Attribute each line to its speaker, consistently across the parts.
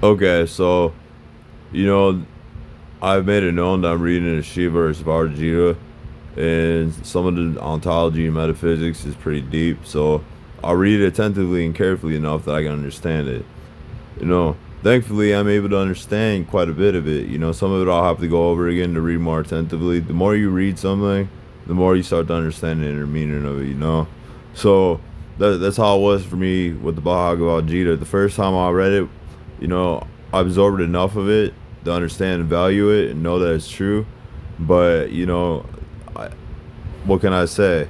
Speaker 1: Okay, so you know, I've made it known that I'm reading the Shiva Svarajita, and some of the ontology and metaphysics is pretty deep. So I'll read it attentively and carefully enough that I can understand it. You know, thankfully I'm able to understand quite a bit of it. You know, some of it I'll have to go over again to read more attentively. The more you read something, the more you start to understand the inner meaning of it. So that's how it was for me with the Bhagavad Gita. The first time I read it, I absorbed enough of it to understand and value it and know that it's true. But I, what can I say?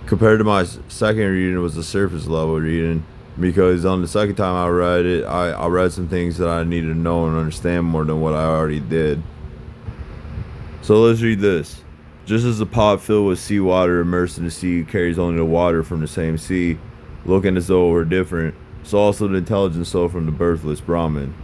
Speaker 1: Compared to my second reading, it was the surface level reading, because on the second time I read it, I read some things that I needed to know and understand more than what I already did. So let's read this. Just as a pot filled with seawater immersed in the sea carries only the water from the same sea, looking as though it were different, so also the intelligent soul from the birthless Brahman.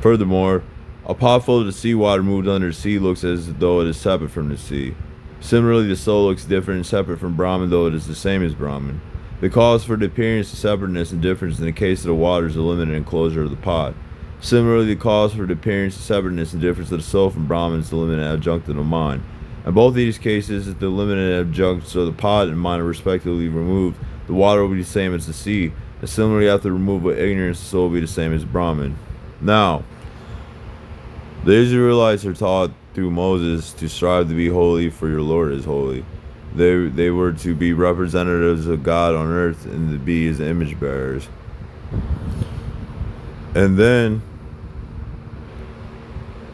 Speaker 1: Furthermore, a pot full of the seawater moved under the sea looks as though it is separate from the sea. Similarly, the soul looks different and separate from Brahman, though it is the same as Brahman. The cause for the appearance of separateness and difference in the case of the water is the limited enclosure of the pot. Similarly, the cause for the appearance of separateness and difference of the soul from Brahman is the limited adjunct of the mind. In both these cases, if the limited adjuncts of the pot and mind are respectively removed, the water will be the same as the sea. And similarly, after the removal of ignorance, the soul will be the same as Brahman. Now, the Israelites are taught through Moses to strive to be holy, for your Lord is holy. They were to be representatives of God on earth and to be his image bearers. And then,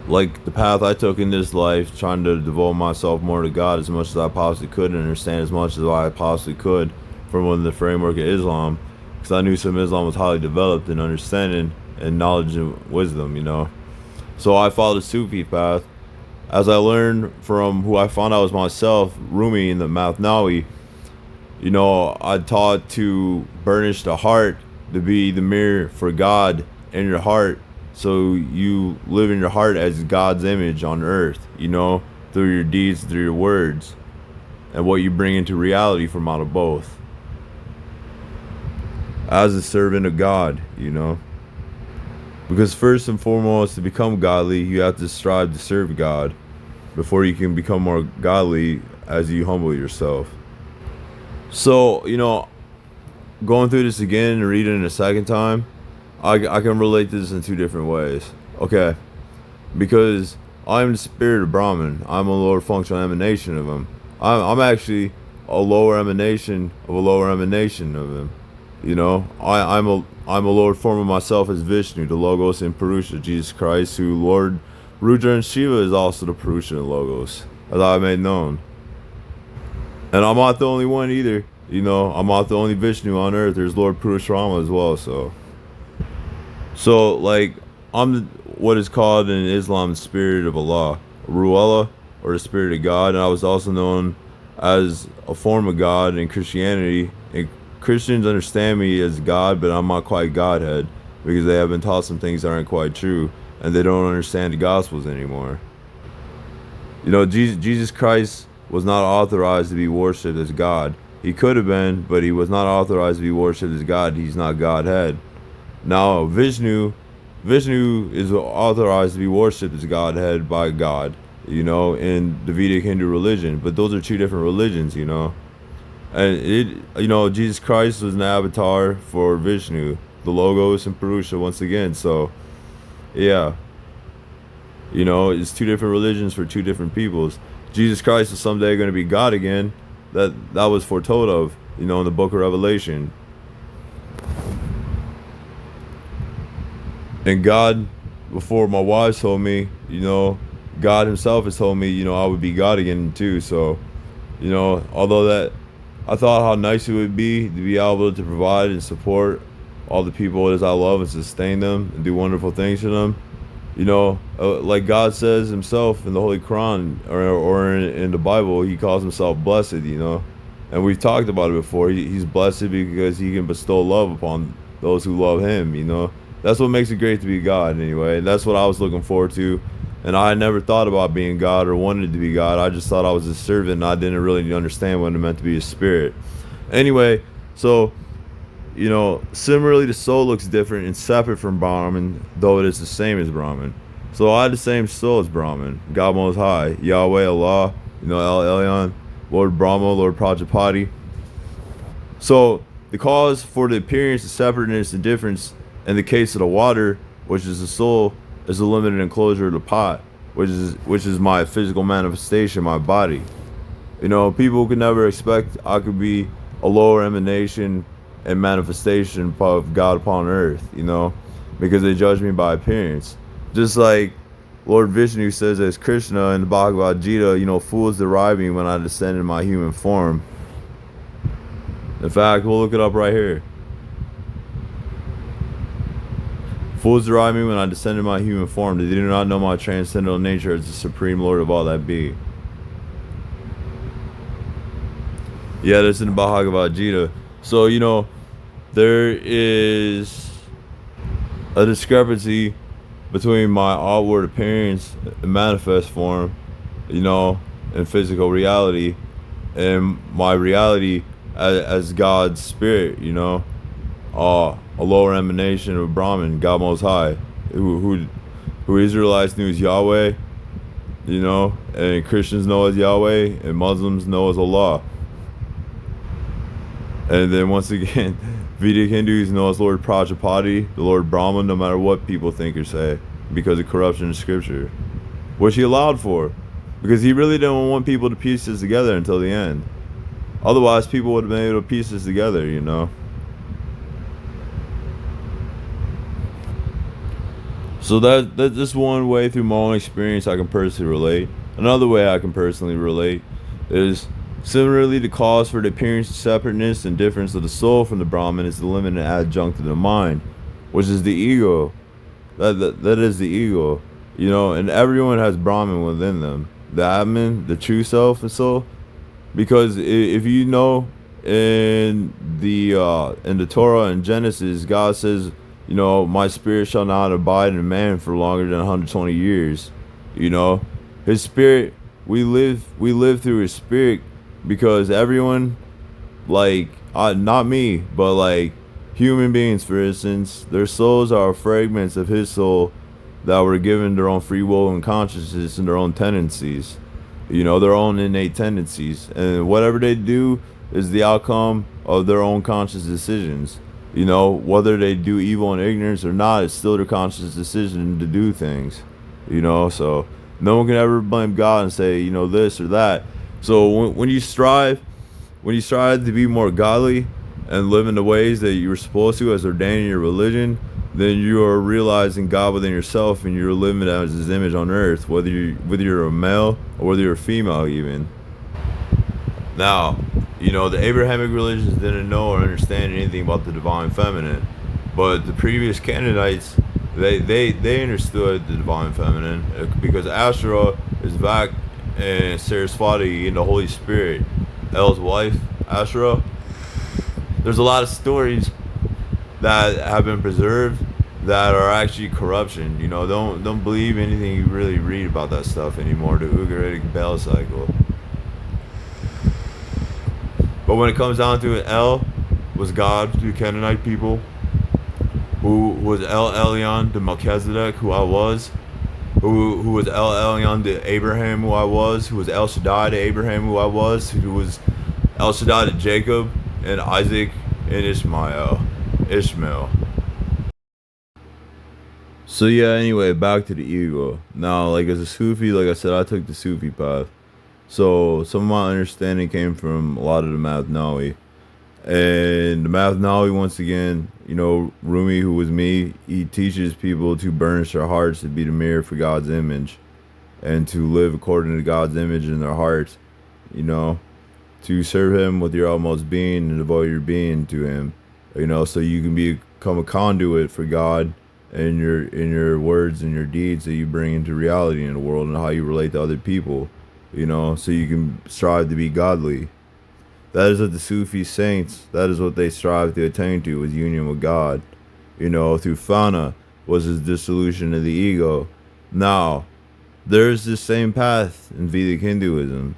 Speaker 1: like the path I took in this life, trying to devote myself more to God as much as I possibly could and understand as much as I possibly could from within the framework of Islam, because I knew some Islam was highly developed in understanding and knowledge and wisdom. So I followed the Sufi path. As I learned from who I found out was myself, Rumi in the Mathnawi, I taught to burnish the heart to be the mirror for God in your heart. So you live in your heart as God's image on earth, through your deeds, through your words, and what you bring into reality from out of both. As a servant of God. Because first and foremost, to become godly, you have to strive to serve God before you can become more godly as you humble yourself. So, going through this again and reading it a second time, I can relate this in two different ways. Okay, because I'm the spirit of Brahman. I'm a lower functional emanation of him. I'm actually a lower emanation of a lower emanation of him. I'm a lower form of myself as Vishnu, the Logos and Purusha, Jesus Christ, who Lord Rudra and Shiva is also the Purusha and Logos, as I made known. And I'm not the only one either. I'm not the only Vishnu on earth. There's Lord Purusharama as well. So like, what is called in Islam the spirit of Allah, Ru'Allah, or the spirit of God, and I was also known as a form of God in Christianity. And Christians understand me as God, but I'm not quite Godhead, because they have been taught some things that aren't quite true, and they don't understand the Gospels anymore. Jesus Christ was not authorized to be worshipped as God. He could have been, but he was not authorized to be worshipped as God. He's not Godhead. Now, Vishnu is authorized to be worshipped as Godhead by God, in the Vedic Hindu religion. But those are two different religions. And Jesus Christ was an avatar for Vishnu, the Logos and Purusha once again. So, yeah, it's two different religions for two different peoples. Jesus Christ is someday going to be God again. That was foretold of, in the Book of Revelation. And God, before my wives told me, God himself has told me, I would be God again too. So, although that I thought how nice it would be to be able to provide and support all the people as I love and sustain them and do wonderful things for them. Like God says himself in the Holy Quran or in the Bible, he calls himself blessed, And we've talked about it before. He's blessed because he can bestow love upon those who love him. That's what makes it great to be God anyway. And that's what I was looking forward to. And I had never thought about being God or wanted to be God. I just thought I was a servant and I didn't really understand what it meant to be a spirit. Anyway, so, similarly, the soul looks different and separate from Brahman, though it is the same as Brahman. So I had the same soul as Brahman, God Most High, Yahweh, Allah, El Elyon, Lord Brahma, Lord Prajapati. So the cause for the appearance of separateness and difference in the case of the water, which is the soul, is the limited enclosure of the pot, which is my physical manifestation, my body. People could never expect I could be a lower emanation and manifestation of God upon earth, because they judge me by appearance. Just like Lord Vishnu says as Krishna in the Bhagavad Gita, fools deride me when I descend in my human form. In fact, we'll look it up right here. Fools deride me when I descend in my human form. They do not know my transcendental nature as the supreme Lord of all that be. Yeah, that's in the Bhagavad Gita. So, there is a discrepancy between my outward appearance and manifest form, and physical reality, and my reality as God's spirit, a lower emanation of Brahman, God Most High, who Israelites knew as Yahweh, and Christians know as Yahweh, and Muslims know as Allah. And then once again, Vedic Hindus know as Lord Prajapati, the Lord Brahma, no matter what people think or say, because of corruption in scripture, which he allowed for, because he really didn't want people to piece this together until the end. Otherwise, people would have been able to piece this together, So that's one way through my own experience I can personally relate. Another way I can personally relate is similarly the cause for the appearance of separateness and difference of the soul from the Brahman is the limited adjunct of the mind, which is the ego. That is the ego, and everyone has Brahman within them, the Atman, the true self and soul. Because if you know in the Torah and Genesis, God says, my spirit shall not abide in man for longer than 120 years. His spirit, we live through his spirit, because everyone, like, not me, but like human beings, for instance, their souls are fragments of his soul that were given their own free will and consciousness and their own tendencies, their own innate tendencies. And whatever they do is the outcome of their own conscious decisions. Whether they do evil in ignorance or not, it's still their conscious decision to do things. So no one can ever blame God and say, this or that. So when you strive to be more godly and live in the ways that you were supposed to as ordained in your religion, then you are realizing God within yourself, and you're living as his image on earth, whether you're a male or whether you're a female even. Now, the Abrahamic religions didn't know or understand anything about the divine feminine, but the previous Canaanites, they understood the divine feminine, because Asherah is back and Saraswati in the Holy Spirit, El's wife, Asherah. There's a lot of stories that have been preserved that are actually corruption. Don't believe anything you really read about that stuff anymore. The Ugaritic Baal cycle. But when it comes down to it, El was God to the Canaanite people, who was El Elyon to Melchizedek, who I was, who was El Elyon to Abraham, who I was, who was El Shaddai to Abraham, who I was, who was El Shaddai to Jacob and Isaac and Ishmael. So yeah, anyway, back to the ego. Now, like, as a Sufi, like I said, I took the Sufi path. So some of my understanding came from a lot of the Mathnawi. And the Mathnawi, once again, Rumi, who was me, he teaches people to burnish their hearts to be the mirror for God's image, and to live according to God's image in their hearts, to serve him with your utmost being and devote your being to him, so you can become a conduit for God in your words and your deeds that you bring into reality in the world, and how you relate to other people, so you can strive to be godly. That is what the Sufi saints, that is what they strive to attain to, was union with God. Through Fana was his dissolution of the ego. Now, there's this same path in Vedic Hinduism,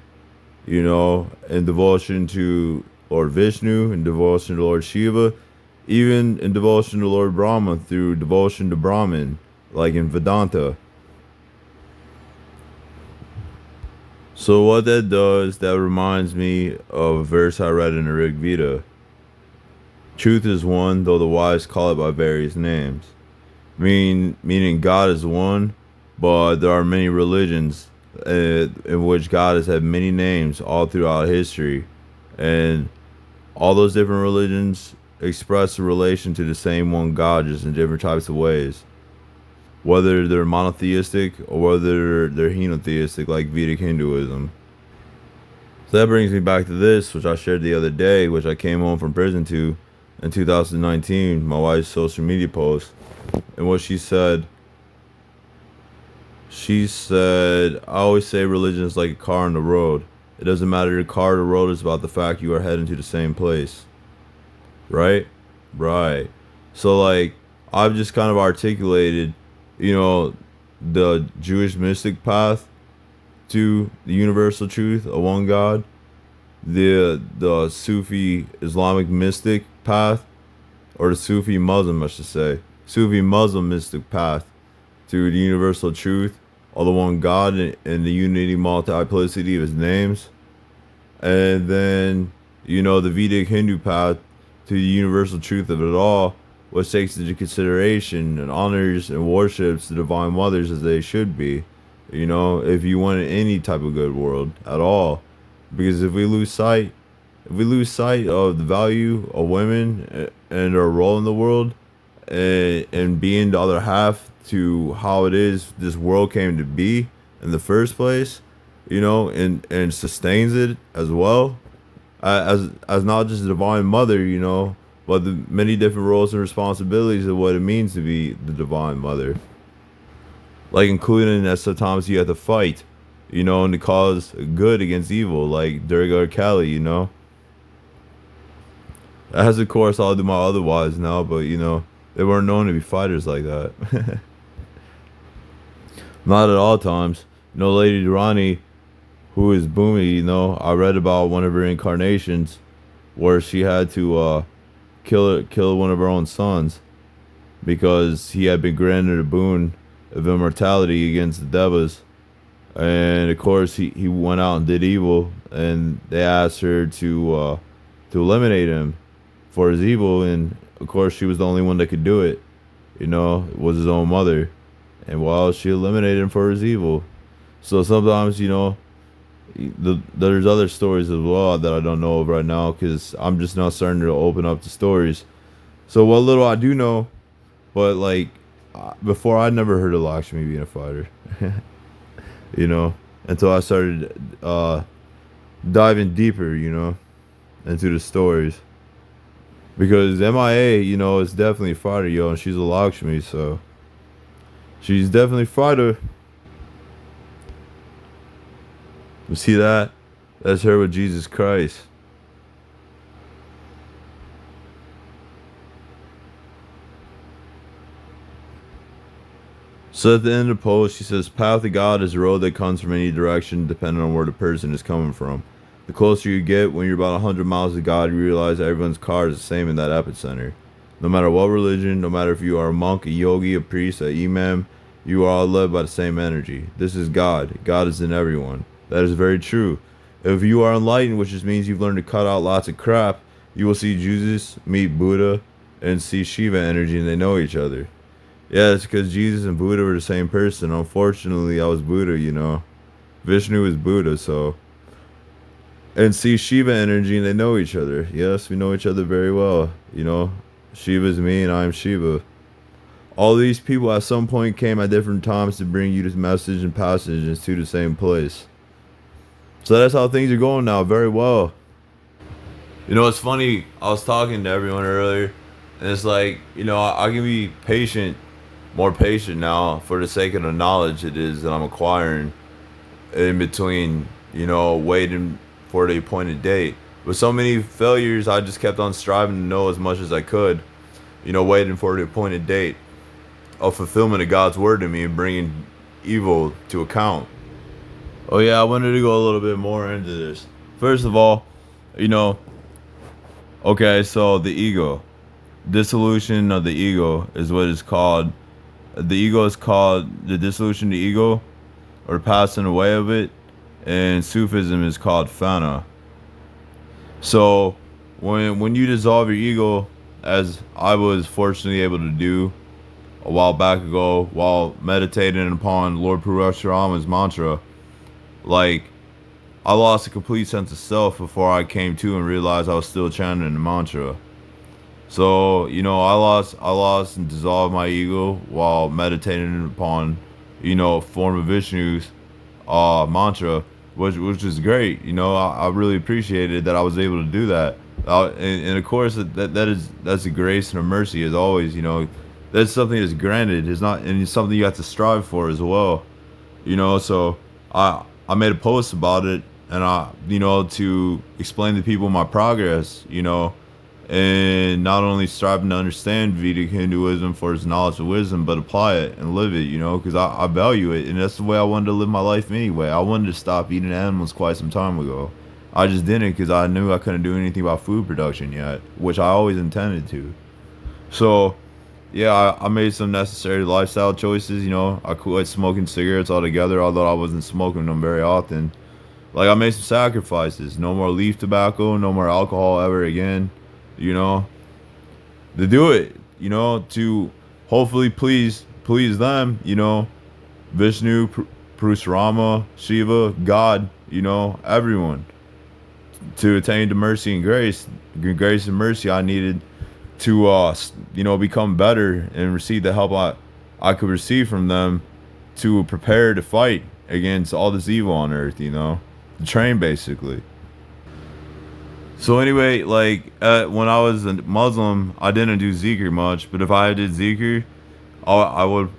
Speaker 1: in devotion to Lord Vishnu and devotion to Lord Shiva. even in devotion to Lord Brahma through devotion to Brahman, like in Vedanta. So what that does, that reminds me of a verse I read in the Rig Veda. Truth is one, though the wise call it by various names. Meaning God is one, but there are many religions in which God has had many names all throughout history, and all those different religions express a relation to the same one God, just in different types of ways. Whether they're monotheistic or whether they're henotheistic, like Vedic Hinduism. So that brings me back to this, which I shared the other day, which I came home from prison to in 2019, my wife's social media post. And what she said, I always say religion is like a car on the road. It doesn't matter the car or the road, it's about the fact you are heading to the same place. Right? Right. So, like, I've just kind of articulated, you know, the Jewish mystic path to the universal truth of one God, the Sufi Islamic mystic path, or the Sufi Muslim, I should say, Sufi Muslim mystic path to the universal truth of the one God and the unity multiplicity of his names, and then, you know, the Vedic Hindu path to the universal truth of it all, which takes into consideration and honors and worships the divine mothers as they should be, you know, if you want any type of good world at all. Because if we lose sight of the value of women and their role in the world, and being the other half to how it is this world came to be in the first place, you know, and sustains it as well, as not just a divine mother, you know, but the many different roles and responsibilities of what it means to be the divine mother, like including that sometimes you have to fight, you know, and to cause good against evil, like Durga or Kali, you know. As of course I'll do my other wives now, but you know, they weren't known to be fighters like that. Not at all times. You know, Lady Durrani, who is Bhumi, you know, I read about one of her incarnations where she had to kill one of her own sons because he had been granted a boon of immortality against the Devas. And of course he went out and did evil, and they asked her to eliminate him for his evil, and of course she was the only one that could do it, you know, was his own mother. And while she eliminated him for his evil. So sometimes, you know, there's other stories as well that I don't know of right now, because I'm just now starting to open up the stories. So what little I do know, but like before I never heard of Lakshmi being a fighter. You know, until I started diving deeper, you know, into the stories. Because MIA, you know, is definitely a fighter, yo, and she's a Lakshmi, so she's definitely a fighter. You see that? That's her with Jesus Christ. So at the end of the post, she says, path to God is a road that comes from any direction depending on where the person is coming from. The closer you get, when you're about 100 miles to God, you realize that everyone's car is the same in that epicenter. No matter what religion, no matter if you are a monk, a yogi, a priest, a imam, you are all led by the same energy. This is God. God is in everyone. That is very true. If you are enlightened, which just means you've learned to cut out lots of crap, you will see Jesus, meet Buddha, and see Shiva energy, and they know each other. Yeah, it's because Jesus and Buddha were the same person. Unfortunately, I was Buddha, you know. Vishnu is Buddha, so. And see Shiva energy, and they know each other. Yes, we know each other very well. You know, Shiva's me, and I'm Shiva. All these people at some point came at different times to bring you this message and passages to the same place. So that's how things are going now, very well. You know, it's funny, I was talking to everyone earlier, and it's like, you know, I can be patient, more patient now for the sake of the knowledge it is that I'm acquiring in between, you know, waiting for the appointed date. With so many failures, I just kept on striving to know as much as I could, you know, waiting for the appointed date of fulfillment of God's word to me and bringing evil to account. Oh yeah, I wanted to go a little bit more into this. First of all, you know, okay, so the ego. dissolution of the ego is what it's called. The ego is called the dissolution of the ego, or passing away of it, and Sufism is called fana. So when you dissolve your ego, as I was fortunately able to do a while back ago while meditating upon Lord Purusharama's mantra, like I lost a complete sense of self before I came to and realized I was still chanting the mantra. So, I lost and dissolved my ego while meditating upon, a form of Vishnu's mantra, which is great. I really appreciated that I was able to do that. And of course, that's a grace and a mercy as always. That's something that's granted. It's not, and it's something you have to strive for as well. So I made a post about it, and to explain to people my progress. And not only striving to understand Vedic Hinduism for its knowledge and wisdom, but apply it and live it, because I value it, and that's the way I wanted to live my life anyway. I wanted to stop eating animals quite some time ago. I just didn't because I knew I couldn't do anything about food production yet, which I always intended to. So, yeah, I made some necessary lifestyle choices. I quit smoking cigarettes altogether, although I wasn't smoking them very often. Like, I made some sacrifices. No more leaf tobacco, no more alcohol ever again. you know, to do it, to hopefully please them, Vishnu, Purusharama, Shiva, God, everyone, to attain the mercy and grace and mercy I needed to, become better and receive the help I could receive from them to prepare to fight against all this evil on earth, to train basically. So anyway, like when I was a Muslim, I didn't do zikr much, but if I did zikr, I would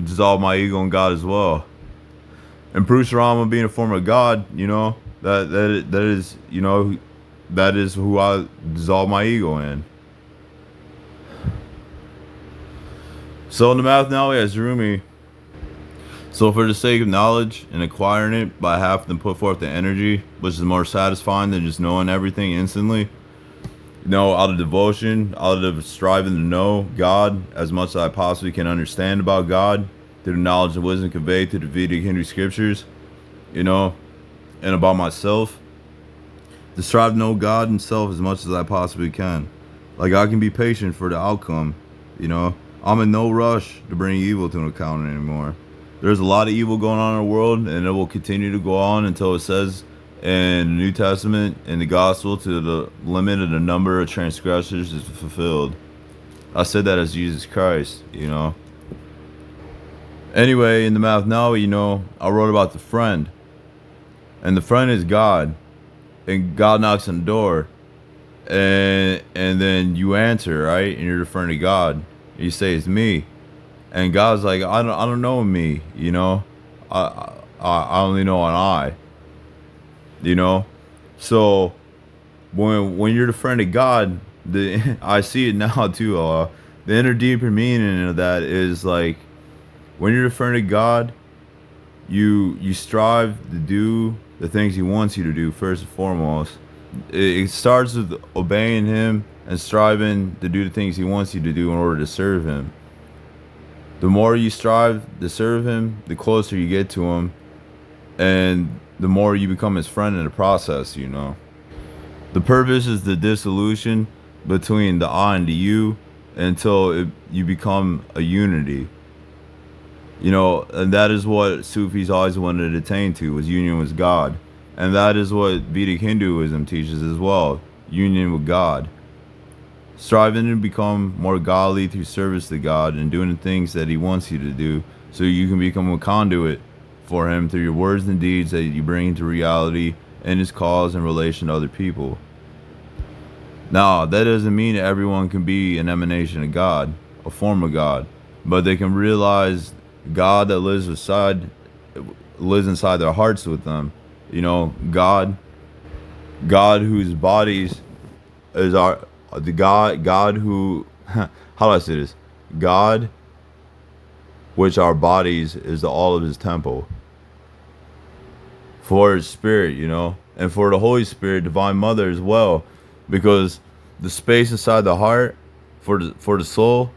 Speaker 1: dissolve my ego in God as well. And Purusharama being a form of God, that is who I dissolve my ego in. So in the Mathnali as Rumi, so for the sake of knowledge and acquiring it by having to put forth the energy, which is more satisfying than just knowing everything instantly, out of devotion, out of striving to know God as much as I possibly can understand about God through the knowledge and wisdom conveyed through the Vedic Hindu scriptures, and about myself, to strive to know God and self as much as I possibly can. Like I can be patient for the outcome, I'm in no rush to bring evil to an account anymore. There's a lot of evil going on in the world, and it will continue to go on until it says in the New Testament, in the Gospel, to the limit of the number of transgressors is fulfilled. I said that as Jesus Christ, Anyway, in the Mathnali, I wrote about the friend. And the friend is God. And God knocks on the door. And then you answer, right? And you're referring to God. You say, it's me. And God's like, I don't know me, I only know an I, So when you're the friend of God, I see it now too. The inner deeper meaning of that is like when you're the friend of God, you strive to do the things He wants you to do first and foremost. It starts with obeying Him and striving to do the things He wants you to do in order to serve Him. The more you strive to serve Him, the closer you get to Him, and the more you become His friend in the process, The purpose is the dissolution between the I and the you until you become a unity. And that is what Sufis always wanted to attain to, was union with God. And that is what Vedic Hinduism teaches as well, union with God. Striving to become more godly through service to God and doing the things that He wants you to do so you can become a conduit for Him through your words and deeds that you bring into reality in His cause in relation to other people. Now, that doesn't mean that everyone can be an emanation of God, a form of God, but they can realize God that lives inside their hearts with them. God whose bodies is the God who, how do I say this? God, which our bodies is the all of His temple. For His Spirit, and for the Holy Spirit, Divine Mother as well, because the space inside the heart For the soul,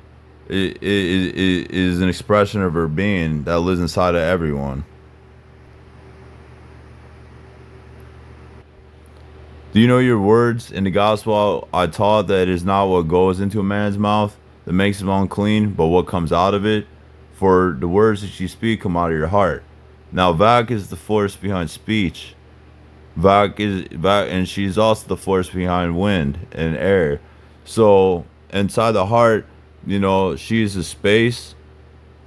Speaker 1: it is an expression of her being that lives inside of everyone. Do you know your words in the gospel? I taught that it is not what goes into a man's mouth that makes him unclean, but what comes out of it. For the words that you speak come out of your heart. Now, Vak is the force behind speech. Vak, and she's also the force behind wind and air. So inside the heart, she is the space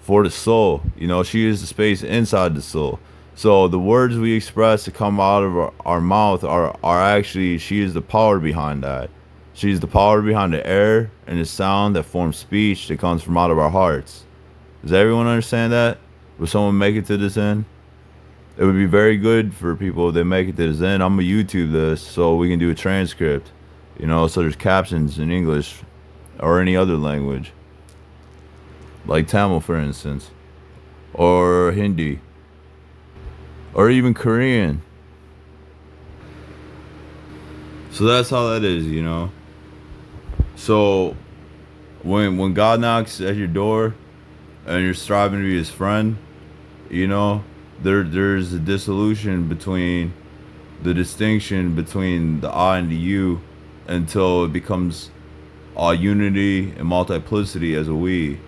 Speaker 1: for the soul. She is the space inside the soul. So the words we express that come out of our mouth are actually, she is the power behind that. She's the power behind the air and the sound that forms speech that comes from out of our hearts. Does everyone understand that? Will someone make it to this end? It would be very good for people that make it to this end. I'm gonna YouTube this so we can do a transcript. So there's captions in English or any other language, like Tamil, for instance, or Hindi, or even Korean. So that's how that is. So when God knocks at your door and you're striving to be his friend, there's a dissolution between the distinction between the I and the you until it becomes all unity and multiplicity as a we,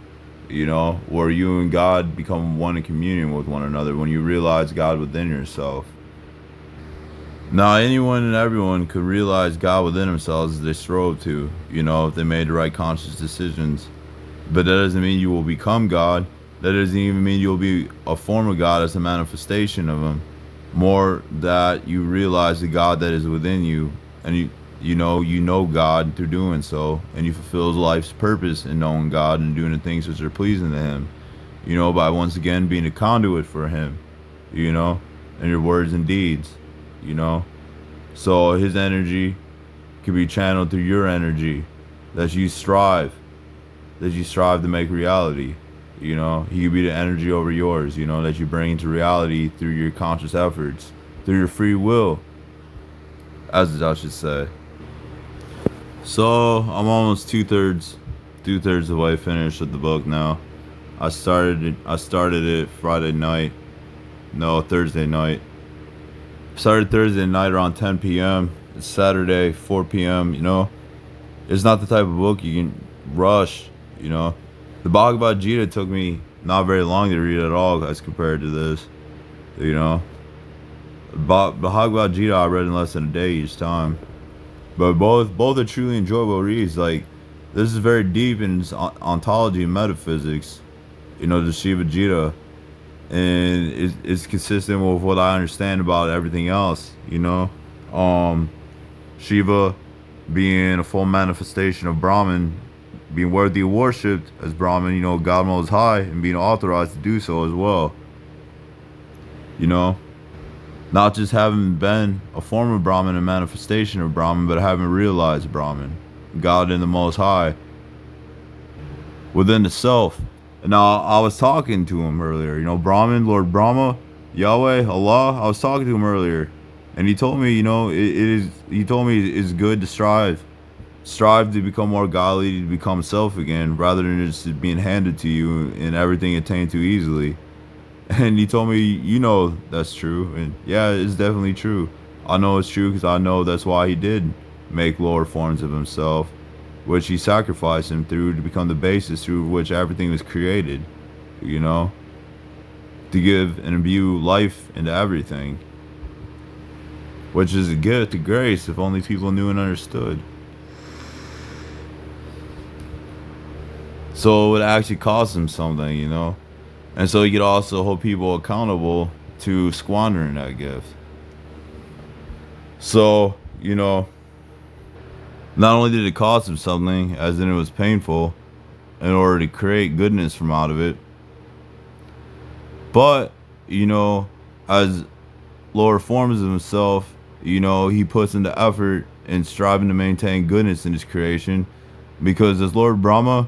Speaker 1: where you and God become one in communion with one another when you realize God within yourself. Now, anyone and everyone could realize God within themselves if they strove to, if they made the right conscious decisions. But that doesn't mean you will become God. That doesn't even mean you'll be a form of God as a manifestation of him. More that you realize the God that is within you, and you know God through doing so, and you fulfill life's purpose in knowing God and doing the things which are pleasing to him, by once again being a conduit for him, and your words and deeds, so his energy can be channeled through your energy that you strive to make reality. He could be the energy over yours, that you bring into reality through your conscious efforts, through your free will, as I should say. So I'm almost two-thirds of the way finished with the book now. I started it Thursday night. Started Thursday night around 10 p.m. It's Saturday, 4 p.m. It's not the type of book you can rush. The Bhagavad Gita took me not very long to read at all as compared to this. Bhagavad Gita I read in less than a day each time. But both are truly enjoyable reads. Like, this is very deep in ontology and metaphysics. The Shiva Gita, and it's consistent with what I understand about everything else. Shiva being a full manifestation of Brahman, being worthy of worshipped as Brahman, God Most High, and being authorized to do so as well. Not just having been a form of Brahman and manifestation of Brahman, but having realized Brahman, God in the Most High, within the self. And now I was talking to him earlier, Brahman, Lord Brahma, Yahweh, Allah. I was talking to him earlier, and he told me, he told me it's good to strive to become more godly, to become self again, rather than just being handed to you and everything attained too easily. And he told me, that's true. And yeah, it's definitely true. I know it's true because I know that's why he did make lower forms of himself, which he sacrificed him through to become the basis through which everything was created, to give and imbue life into everything, which is a gift of grace if only people knew and understood. So it would actually cost him something, and so he could also hold people accountable to squandering that gift. So, not only did it cost him something, as in it was painful, in order to create goodness from out of it, but, as lower forms of himself, he puts into effort in striving to maintain goodness in his creation, because as Lord Brahma,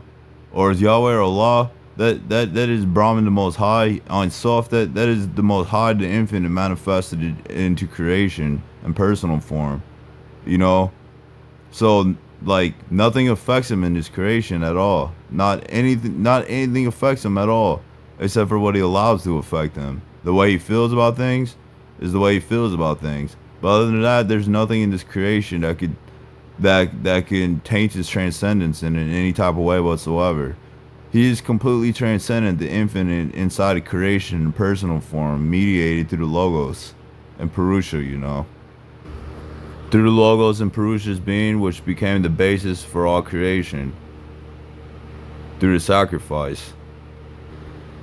Speaker 1: or as Yahweh or Allah, that is Brahman the Most High, on soft, that is the Most High, the infinite, manifested into creation in personal form, So
Speaker 2: like nothing affects him in his creation at all. Not anything affects him at all, except for what he allows to affect him. The way he feels about things is the way he feels about things. But other than that, there's nothing in this creation that can taint his transcendence in any type of way whatsoever. He is completely transcendent, the infinite inside of creation in personal form, mediated through the logos and Purusha, through the logos and Purusha's being, which became the basis for all creation, through the sacrifice.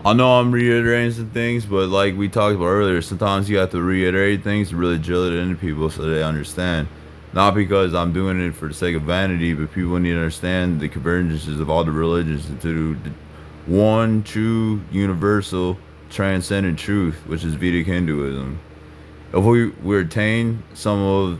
Speaker 2: I know I'm reiterating some things, but like we talked about earlier, sometimes you have to reiterate things to really drill it into people so they understand. Not because I'm doing it for the sake of vanity, but people need to understand the convergences of all the religions into the one true, universal, transcendent truth, which is Vedic Hinduism. If we attain some of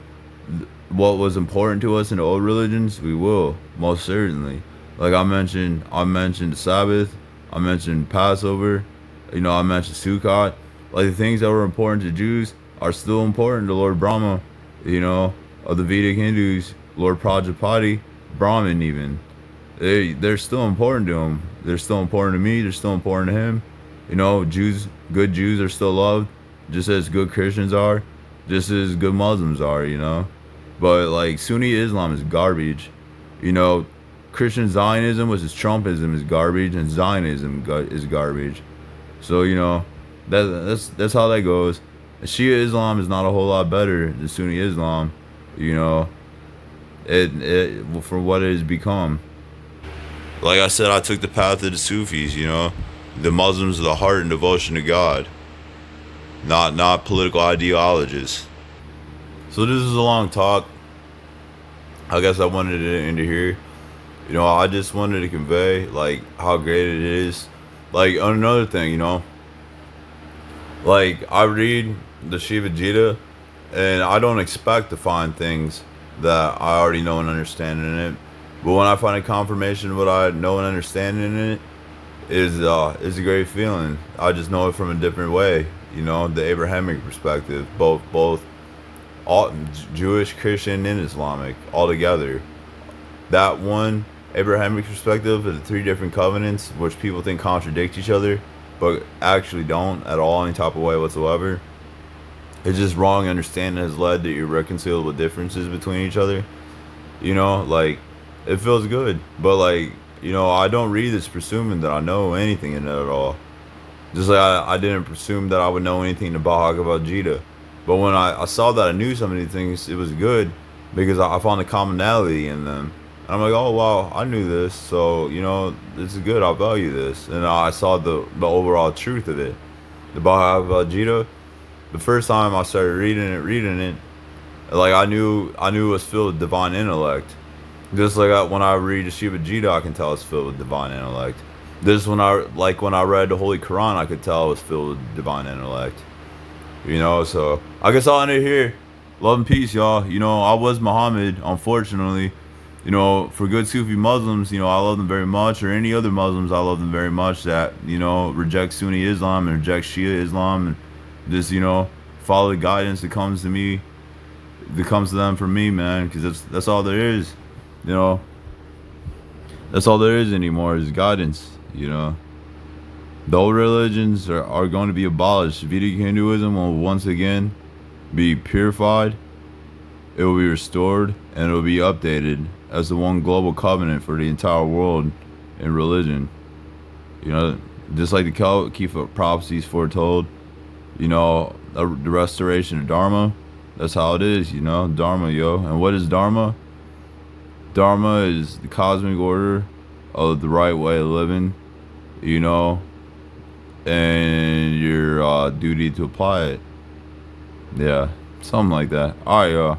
Speaker 2: what was important to us in the old religions, we will most certainly. Like I mentioned the Sabbath, I mentioned Passover, I mentioned Sukkot. Like the things that were important to Jews are still important to Lord Brahma, of the Vedic Hindus, Lord Prajapati, Brahmin even. They're still important to him. They're still important to me. They're still important to him. Good Jews are still loved, just as good Christians are, just as good Muslims are. But like Sunni Islam is garbage. Christian Zionism, which is Trumpism, is garbage, and Zionism is garbage. So that's how that goes. Shia Islam is not a whole lot better than Sunni Islam. It for what it has become. Like I said, I took the path of the Sufis. The Muslims of the heart and devotion to God, not political ideologists. So this is a long talk. I guess I wanted it into here. I just wanted to convey like how great it is. Like another thing, like I read the Shiva Gita, and I don't expect to find things that I already know and understand in it. But when I find a confirmation of what I know and understand in it, is a great feeling. I just know it from a different way. The Abrahamic perspective, both all Jewish, Christian, and Islamic all together. That one Abrahamic perspective of the three different covenants, which people think contradict each other, but actually don't at all, any type of way whatsoever. It's just wrong understanding has led to irreconcilable differences between each other. Like it feels good, but like I don't read this presuming that I know anything in it at all. Just like I didn't presume that I would know anything about Bhagavad Gita. But when I saw that I knew some of these things, it was good because I found a commonality in them. And I'm like, oh wow, I knew this, so this is good. I value this, and I saw the overall truth of it. The Bhagavad Gita. The first time I started reading it, like I knew it was filled with divine intellect. Just like when I read the Shiva Gita, I can tell it's filled with divine intellect. When I read the Holy Quran, I could tell it was filled with divine intellect. So I guess I'll end it here. Love and peace, y'all. I was Muhammad, unfortunately. For good Sufi Muslims, I love them very much, or any other Muslims, I love them very much that, reject Sunni Islam and reject Shia Islam and just, follow the guidance that comes to me, that comes to them from me, man, because that's all there is, That's all there is anymore is guidance, The old religions are going to be abolished. Vedic Hinduism will once again be purified, it will be restored, and it will be updated as the one global covenant for the entire world in religion. Just like the Kalkifa prophecies foretold, the restoration of Dharma, that's how it is, Dharma, yo. And what is Dharma? Dharma is the cosmic order of the right way of living, and your duty to apply it. Yeah, something like that. Alright, y'all.